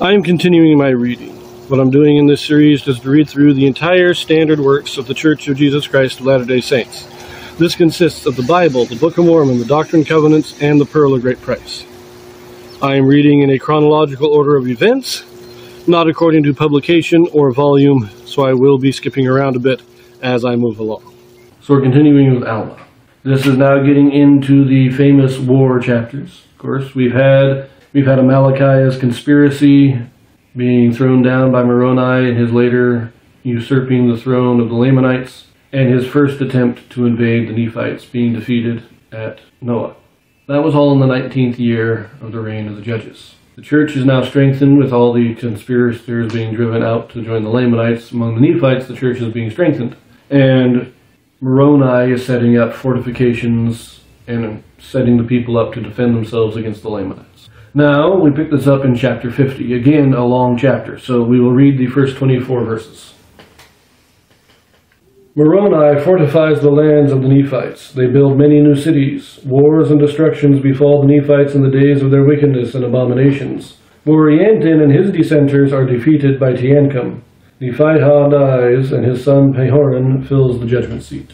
I am continuing my reading. What I'm doing in this series is to read through the entire standard works of the Church of Jesus Christ of Latter-day Saints. This consists of the Bible, the Book of Mormon, the Doctrine and Covenants, and the Pearl of Great Price. I am reading in a chronological order of events, not according to publication or volume, so I will be skipping around a bit as I move along. So we're continuing with Alma. This is now getting into the famous war chapters. Of course, we've had Amalickiah's conspiracy being thrown down by Moroni and his later usurping the throne of the Lamanites, and his first attempt to invade the Nephites being defeated at Noah. That was all in the 19th year of the reign of the judges. The church is now strengthened with all the conspirators being driven out to join the Lamanites. Among the Nephites, the church is being strengthened. And Moroni is setting up fortifications and setting the people up to defend themselves against the Lamanites. Now, we pick this up in chapter 50. Again, a long chapter, so we will read the first 24 verses. Moroni fortifies the lands of the Nephites. They build many new cities. Wars and destructions befall the Nephites in the days of their wickedness and abominations. Morianton and his dissenters are defeated by Teancum. Nephihah dies, and his son Pahoran fills the judgment seat.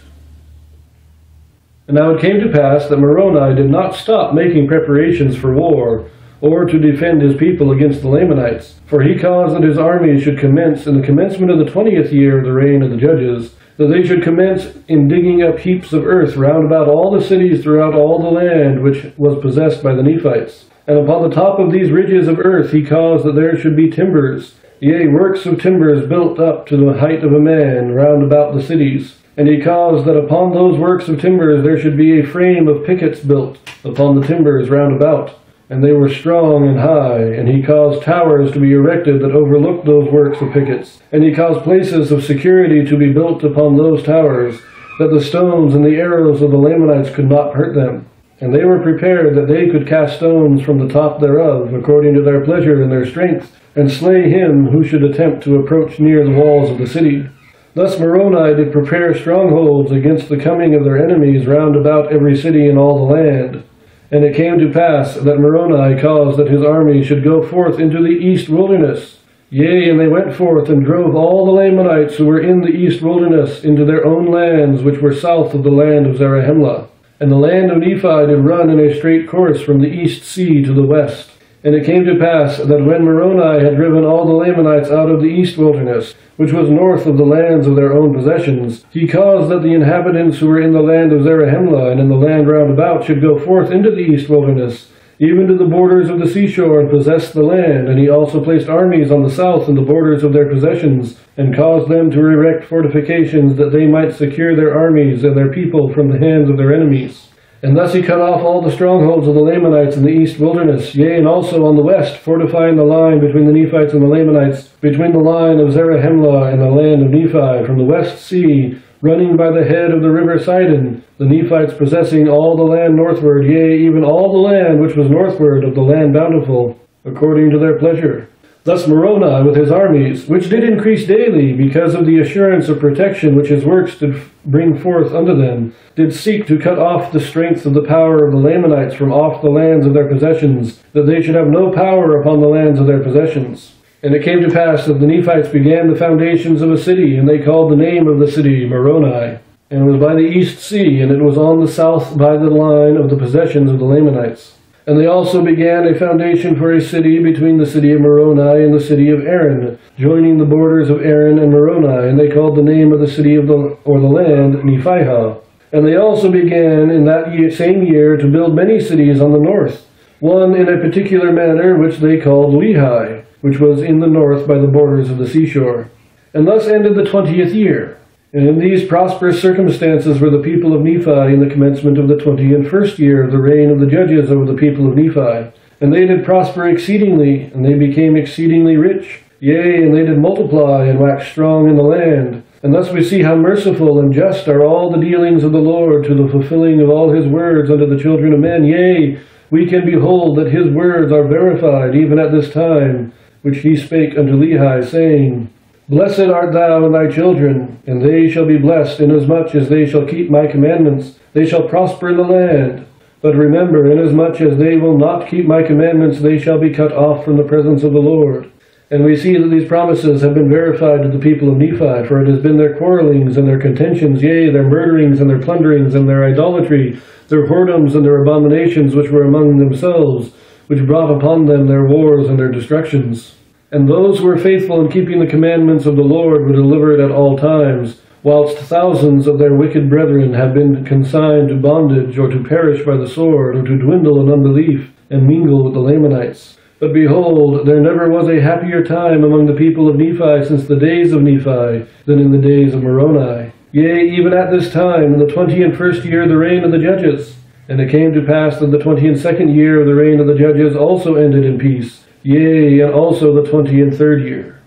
And now it came to pass that Moroni did not stop making preparations for war, or to defend his people against the Lamanites, for he caused that his armies should commence in the commencement of the 20th year of the reign of the judges, that they should commence in digging up heaps of earth round about all the cities throughout all the land which was possessed by the Nephites. And upon the top of these ridges of earth he caused that there should be timbers, yea, works of timbers built up to the height of a man round about the cities. And he caused that upon those works of timbers there should be a frame of pickets built upon the timbers round about. And they were strong and high, and he caused towers to be erected that overlooked those works of pickets. And he caused places of security to be built upon those towers, that the stones and the arrows of the Lamanites could not hurt them. And they were prepared that they could cast stones from the top thereof, according to their pleasure and their strength, and slay him who should attempt to approach near the walls of the city. Thus Moroni did prepare strongholds against the coming of their enemies round about every city in all the land. And it came to pass that Moroni caused that his army should go forth into the east wilderness. Yea, and they went forth and drove all the Lamanites who were in the east wilderness into their own lands, which were south of the land of Zarahemla. And the land of Nephi did run in a straight course from the east sea to the west. And it came to pass that when Moroni had driven all the Lamanites out of the east wilderness, which was north of the lands of their own possessions, he caused that the inhabitants who were in the land of Zarahemla and in the land round about should go forth into the east wilderness, even to the borders of the seashore, and possess the land. And he also placed armies on the south in the borders of their possessions, and caused them to erect fortifications that they might secure their armies and their people from the hands of their enemies. And thus he cut off all the strongholds of the Lamanites in the east wilderness, yea, and also on the west, fortifying the line between the Nephites and the Lamanites, between the line of Zarahemla and the land of Nephi, from the west sea, running by the head of the river Sidon, the Nephites possessing all the land northward, yea, even all the land which was northward of the land bountiful, according to their pleasure. Thus Moroni with his armies, which did increase daily because of the assurance of protection which his works did bring forth unto them, did seek to cut off the strength of the power of the Lamanites from off the lands of their possessions, that they should have no power upon the lands of their possessions. And it came to pass that the Nephites began the foundations of a city, and they called the name of the city Moroni. And it was by the east sea, and it was on the south by the line of the possessions of the Lamanites. And they also began a foundation for a city between the city of Moroni and the city of Aaron, joining the borders of Aaron and Moroni, and they called the name of the city of the land Nephihah. And they also began in that same year to build many cities on the north, one in a particular manner which they called Lehi, which was in the north by the borders of the seashore. And thus ended the 20th year. And in these prosperous circumstances were the people of Nephi in the commencement of the 21st year of the reign of the judges over the people of Nephi. And they did prosper exceedingly, and they became exceedingly rich. Yea, and they did multiply and wax strong in the land. And thus we see how merciful and just are all the dealings of the Lord to the fulfilling of all his words unto the children of men. Yea, we can behold that his words are verified even at this time, which he spake unto Lehi, saying, Blessed art thou and thy children, and they shall be blessed, inasmuch as they shall keep my commandments. They shall prosper in the land. But remember, inasmuch as they will not keep my commandments, they shall be cut off from the presence of the Lord. And we see that these promises have been verified to the people of Nephi, for it has been their quarrelings and their contentions, yea, their murderings and their plunderings and their idolatry, their whoredoms and their abominations which were among themselves, which brought upon them their wars and their destructions. And those who were faithful in keeping the commandments of the Lord were delivered at all times, whilst thousands of their wicked brethren have been consigned to bondage, or to perish by the sword, or to dwindle in unbelief, and mingle with the Lamanites. But behold, there never was a happier time among the people of Nephi since the days of Nephi than in the days of Moroni. Yea, even at this time, in the 21st year of the reign of the judges. And it came to pass that the 22nd year of the reign of the judges also ended in peace. Yea, and also the 23rd year.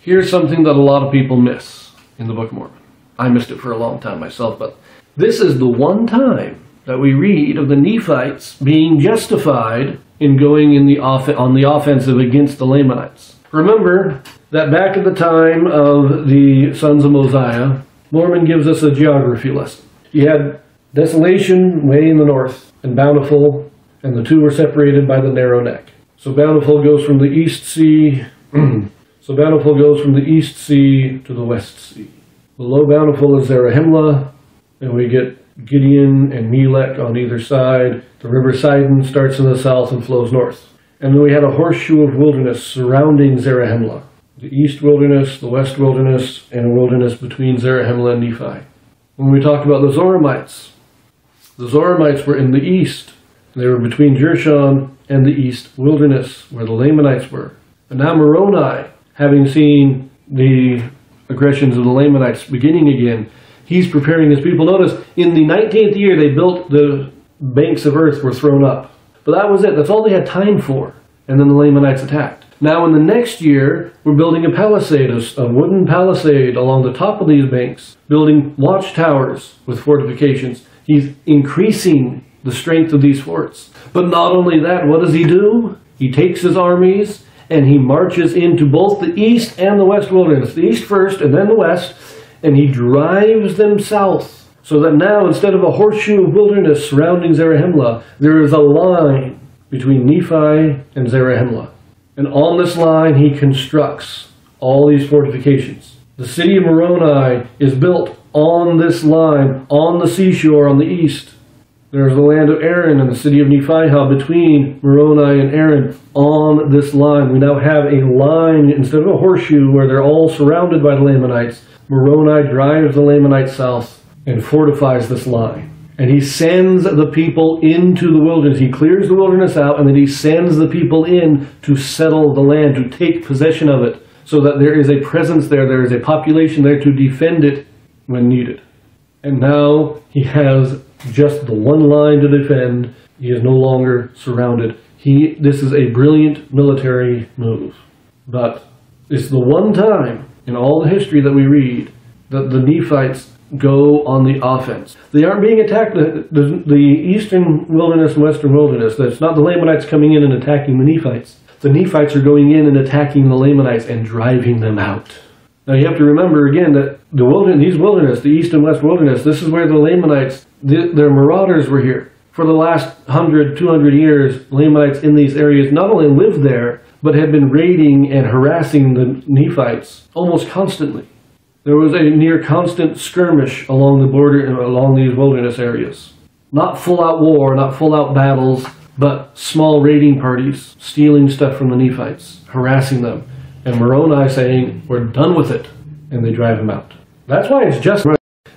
Here's something that a lot of people miss in the Book of Mormon. I missed it for a long time myself, but this is the one time that we read of the Nephites being justified in going on the offensive against the Lamanites. Remember that back at the time of the sons of Mosiah, Mormon gives us a geography lesson. You had Desolation way in the north, and Bountiful, and the two were separated by the narrow neck. So Bountiful goes from the East Sea So Bountiful goes from the East Sea to the West Sea. Below Bountiful is Zarahemla, and we get Gideon and Melech on either side. The river Sidon starts in the south and flows north. And then we had a horseshoe of wilderness surrounding Zarahemla. The east wilderness, the west wilderness, and a wilderness between Zarahemla and Nephi. When we talked about the Zoramites were in the east. They were between Jershon and the east wilderness, where the Lamanites were. And now Moroni, having seen the aggressions of the Lamanites beginning again, he's preparing his people. Notice, in the 19th year, they built the banks of earth were thrown up. But that was it. That's all they had time for. And then the Lamanites attacked. Now in the next year, we're building a palisade, a wooden palisade along the top of these banks, building watchtowers with fortifications. He's increasing the strength of these forts. But not only that, what does he do? He takes his armies and he marches into both the east and the west wilderness. The east first and then the west. And he drives them south. So that now, instead of a horseshoe of wilderness surrounding Zarahemla, there is a line between Nephi and Zarahemla. And on this line, he constructs all these fortifications. The city of Moroni is built on this line, on the seashore on the east. There's the land of Aaron and the city of Nephihah between Moroni and Aaron on this line. We now have a line, instead of a horseshoe where they're all surrounded by the Lamanites. Moroni drives the Lamanites south and fortifies this line. And he sends the people into the wilderness. He clears the wilderness out, and then he sends the people in to settle the land, to take possession of it, so that there is a presence there, there is a population there to defend it when needed. And now he has just the one line to defend. He is no longer surrounded. This is a brilliant military move. But it's the one time in all the history that we read that the Nephites go on the offense. They aren't being attacked, the eastern wilderness and western wilderness. It's not the Lamanites coming in and attacking the Nephites. The Nephites are going in and attacking the Lamanites and driving them out. Now you have to remember again that these wilderness, the east and west wilderness, this is where the Lamanites, their marauders were here. For the last 100, 200 years, Lamanites in these areas not only lived there, but had been raiding and harassing the Nephites almost constantly. There was a near constant skirmish along the border, along these wilderness areas. Not full-out war, not full-out battles, but small raiding parties, stealing stuff from the Nephites, harassing them. And Moroni saying, we're done with it, and they drive them out. That's why it's just,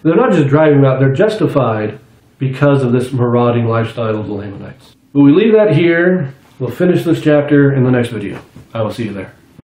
they're not just driving them out, they're justified because of this marauding lifestyle of the Lamanites. But we leave that here. We'll finish this chapter in the next video. I will see you there.